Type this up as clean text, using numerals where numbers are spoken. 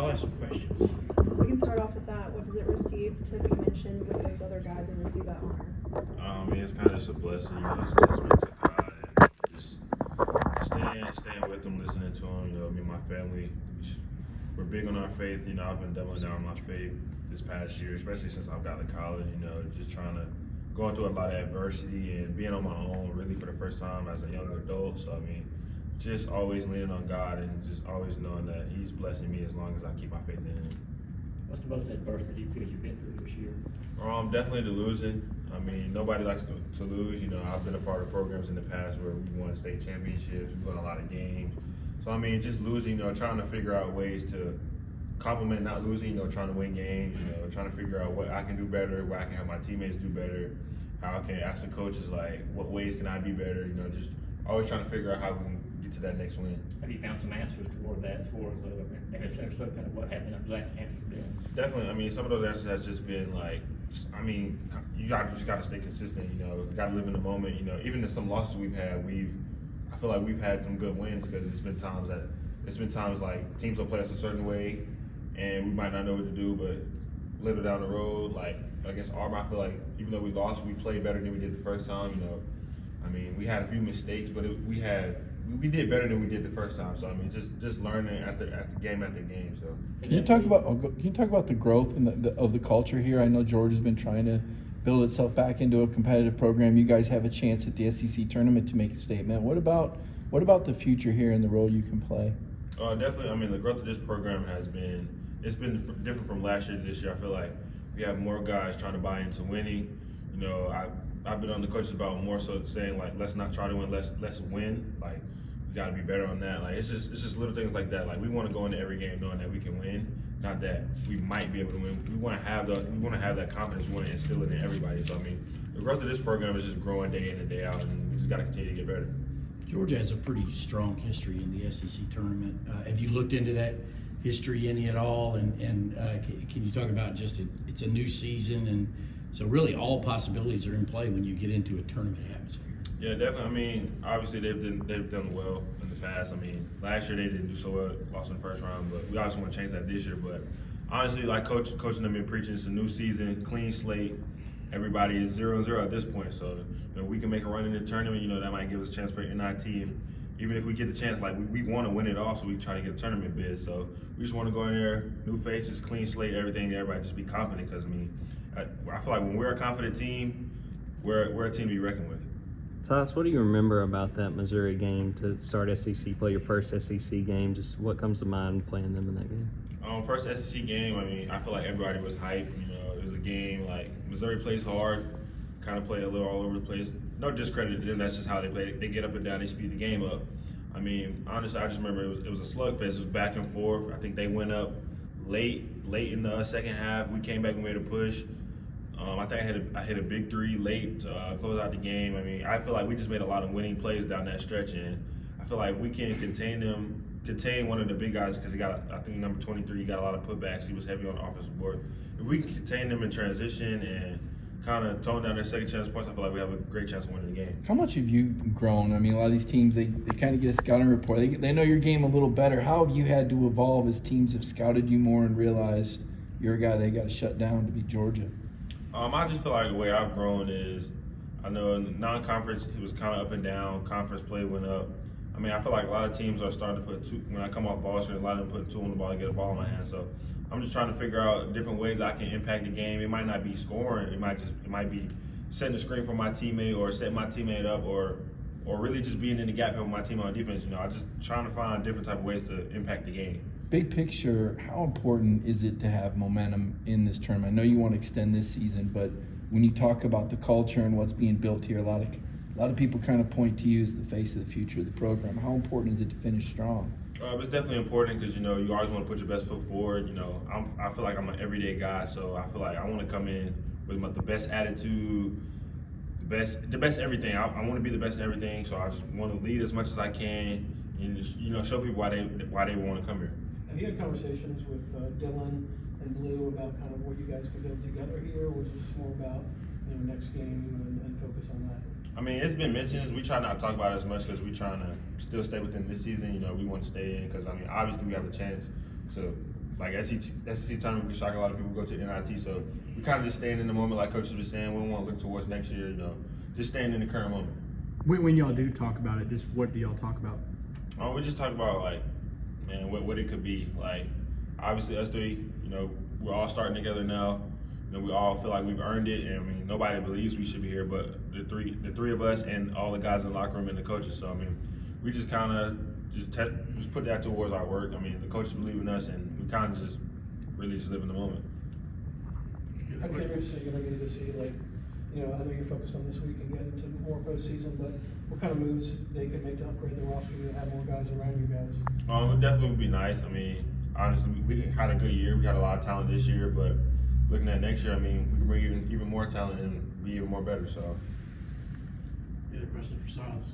I'll ask some questions. We can start off with that. What does it receive to be mentioned with those other guys and receive that honor? I mean, it's kind of just a blessing, it's a testament to God, and just staying with them, listening to them. Me and my family, we're big on our faith. I've been doubling down on my faith this past year, especially since I've gotten to college. Just trying to going through a lot of adversity and being on my own, really for the first time as a young adult. So just always leaning on God and just always knowing that He's blessing me as long as I keep my faith in Him. What's the most adversity you feel you've been through this year? Definitely the losing. Nobody likes to lose. I've been a part of programs in the past where we won state championships, we won a lot of games. So just losing, trying to figure out ways to complement not losing, trying to win games, trying to figure out what I can do better, what I can help my teammates do better, how I can ask the coaches, what ways can I be better, just always trying to figure out how we can get to that next win. Have you found some answers toward that as far as kind of what happened after that answer been? Definitely. Some of those answers has just been you just got to stay consistent, you got to live in the moment, even in some losses we've had, I feel like we've had some good wins because it's been times like teams will play us a certain way and we might not know what to do, but later down the road, like against Auburn, I feel like even though we lost, we played better than we did the first time, we had a few mistakes, but we did better than we did the first time. So just learning after game. So can you talk about the growth and of the culture here? I know Georgia's been trying to build itself back into a competitive program. You guys have a chance at the SEC tournament to make a statement. What about the future here and the role you can play? Definitely. The growth of this program has been different from last year to this year. I feel like we have more guys trying to buy into winning. I've been on the coaches about more so saying let's not try to win, let's win. We got to be better on that. It's just little things like that. We want to go into every game knowing that we can win, not that we might be able to win. We want to have that confidence. We want to instill it in everybody. So the growth of this program is just growing day in and day out, and we just got to continue to get better. Georgia has a pretty strong history in the SEC tournament. Have you looked into that history any at all? And can you talk about it's a new season, and so really all possibilities are in play when you get into a tournament atmosphere? Yeah, definitely. Obviously they've done well in the past. Last year they didn't do so well, lost in the first round, but we obviously want to change that this year. But honestly, coaching them been preaching, it's a new season, clean slate. Everybody is 0-0 at this point, so we can make a run in the tournament. That might give us a chance for NIT. And even if we get the chance, we want to win it all, so we try to get a tournament bid. So we just want to go in there, new faces, clean slate, everything. Everybody just be confident because I feel like when we're a confident team, we're a team to be reckoned with. Silas, what do you remember about that Missouri game to start SEC play, your first SEC game? Just what comes to mind playing them in that game? First SEC game, I feel like everybody was hyped. It was a game Missouri plays hard, kind of play a little all over the place. No discredit to them, that's just how they play. They get up and down, they speed the game up. Honestly, I just remember it was a slugfest. It was back and forth. I think they went up late in the second half. We came back and made a push. I think I hit a big three late to close out the game. I feel like we just made a lot of winning plays down that stretch, and I feel like we can contain one of the big guys because he got, I think number 23, he got a lot of putbacks. He was heavy on the offensive board. If we can contain them in transition and kind of tone down their second chance points, I feel like we have a great chance of winning the game. How much have you grown? A lot of these teams, they kind of get a scouting report. They know your game a little better. How have you had to evolve as teams have scouted you more and realized you're a guy they got to shut down to beat Georgia? I just feel like the way I've grown is, I know in non-conference it was kind of up and down. Conference play went up. I feel like a lot of teams are starting to put two, when I come off ball screens, a lot of them put two on the ball and get a ball in my hand. So I'm just trying to figure out different ways I can impact the game. It might not be scoring. It might be setting the screen for my teammate or setting my teammate up or really just being in the gap helping my team on defense. I'm just trying to find different type of ways to impact the game. Big picture, how important is it to have momentum in this tournament? I know you want to extend this season, but when you talk about the culture and what's being built here, a lot of people kind of point to you as the face of the future of the program. How important is it to finish strong? It's definitely important because you always want to put your best foot forward. I feel like I'm an everyday guy, so I feel like I want to come in with the best attitude, the best everything. I want to be the best in everything, so I just want to lead as much as I can and just, show people why they want to come here. Have you had conversations with Dylan and Blue about kind of what you guys could build together here, or is it just more about next game and focus on that? It's been mentioned. We try not to talk about it as much because we're trying to still stay within this season. We want to stay in because obviously we have a chance to like SEC tournament, we shock a lot of people go to NIT. So we kind of just staying in the moment, like coaches was saying. We don't want to look towards next year, you know, just staying in the current moment. When y'all do talk about it, just what do y'all talk about? We just talk about like, man, what it could be. Like, obviously us three, you know, we're all starting together now. You know, we all feel like we've earned it, and I mean, nobody believes we should be here, but the three of us and all the guys in the locker room and the coaches. So I mean, we just kind of just put that towards our work. I mean, the coaches believe in us, and we kind of just really just live in the moment. I'm curious, so you're ready to see, like, you know, I know you're focused on this week and getting into more postseason, but what kind of moves they can make to upgrade the roster to have more guys around you guys? It definitely would be nice. I mean, honestly, we had a good year. We had a lot of talent this year, but looking at next year, I mean, we can bring even more talent and be even more better. So. Yeah, question for Silas.